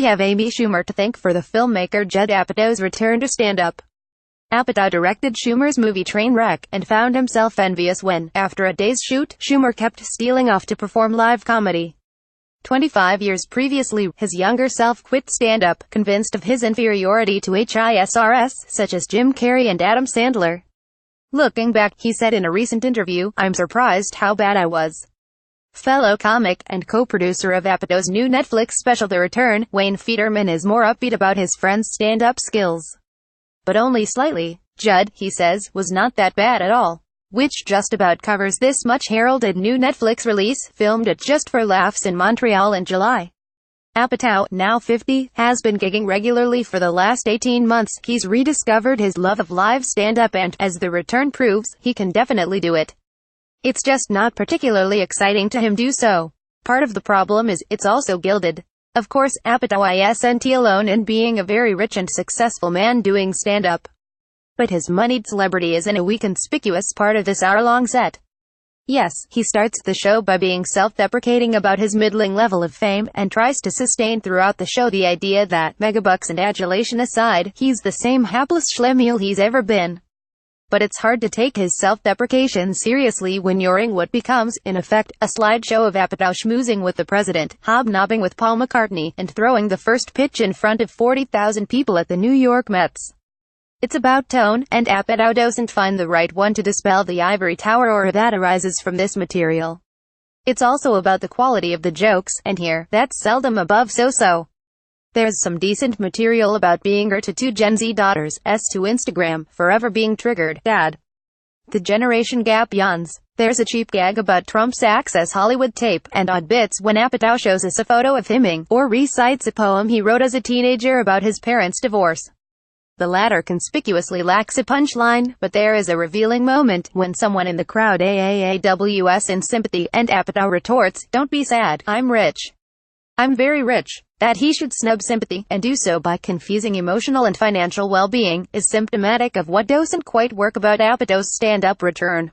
We have Amy Schumer to thank for the filmmaker Judd Apatow's return to stand-up. Apatow directed Schumer's movie Trainwreck, and found himself envious when, after a day's shoot, Schumer kept stealing off to perform live comedy. 25 years previously, his younger self quit stand-up, convinced of his inferiority to HISRs, such as Jim Carrey and Adam Sandler. Looking back, he said in a recent interview, "I'm surprised how bad I was." Fellow comic, and co-producer of Apatow's new Netflix special The Return, Wayne Federman is more upbeat about his friend's stand-up skills. But only slightly. Judd, he says, was not that bad at all. Which just about covers this much heralded new Netflix release, filmed at Just for Laughs in Montreal in July. Apatow, now 50, has been gigging regularly for the last 18 months. He's rediscovered his love of live stand-up and, as The Return proves, he can definitely do it. It's just not particularly exciting to him do so. Part of the problem is, it's also gilded. Of course, Apatow isn't alone in being a very rich and successful man doing stand-up. But his moneyed celebrity isn't a conspicuous part of this hour-long set. Yes, he starts the show by being self-deprecating about his middling level of fame, and tries to sustain throughout the show the idea that, megabucks and adulation aside, he's the same hapless schlemiel he's ever been. But it's hard to take his self-deprecation seriously when you're in what becomes, in effect, a slideshow of Apatow schmoozing with the president, hobnobbing with Paul McCartney, and throwing the first pitch in front of 40,000 people at the New York Mets. It's about tone, and Apatow doesn't find the right one to dispel the ivory tower aura that arises from this material. It's also about the quality of the jokes, and here, that's seldom above so-so. There's some decent material about being her to two Gen Z daughters, to Instagram, forever being triggered, dad. The generation gap yawns. There's a cheap gag about Trump's Access Hollywood tape, and odd bits when Apatow shows us a photo of him or recites a poem he wrote as a teenager about his parents' divorce. The latter conspicuously lacks a punchline, but there is a revealing moment, when someone in the crowd AAAWs in sympathy, and Apatow retorts, "Don't be sad, I'm rich. I'm very rich." That he should snub sympathy, and do so by confusing emotional and financial well-being, is symptomatic of what doesn't quite work about Apatow's stand-up return.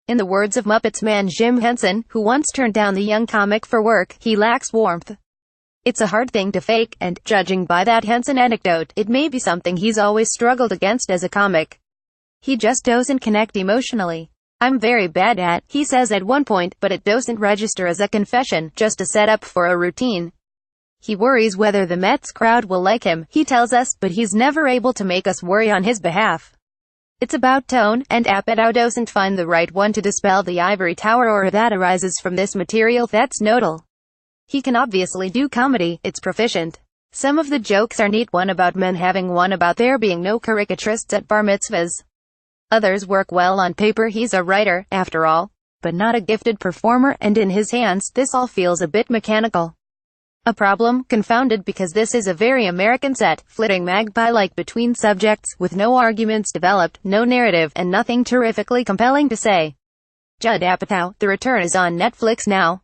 In the words of Muppets man Jim Henson, who once turned down the young comic for work, he lacks warmth. It's a hard thing to fake, and, judging by that Henson anecdote, it may be something he's always struggled against as a comic. He just doesn't connect emotionally. "I'm very bad at," he says at one point, but it doesn't register as a confession, just a setup for a routine. He worries whether the Mets crowd will like him, he tells us, but he's never able to make us worry on his behalf. It's about tone, and Apatow doesn't find the right one to dispel the ivory tower aura that arises from this material. That's notable. He can obviously do comedy, it's proficient. Some of the jokes are neat, one about men having one about there being no caricaturists at bar mitzvahs. Others work well on paper. He's a writer, after all, but not a gifted performer, and in his hands, this all feels a bit mechanical. A problem, confounded because this is a very American set, flitting magpie-like between subjects, with no arguments developed, no narrative, and nothing terrifically compelling to say. Judd Apatow, The Return is on Netflix now.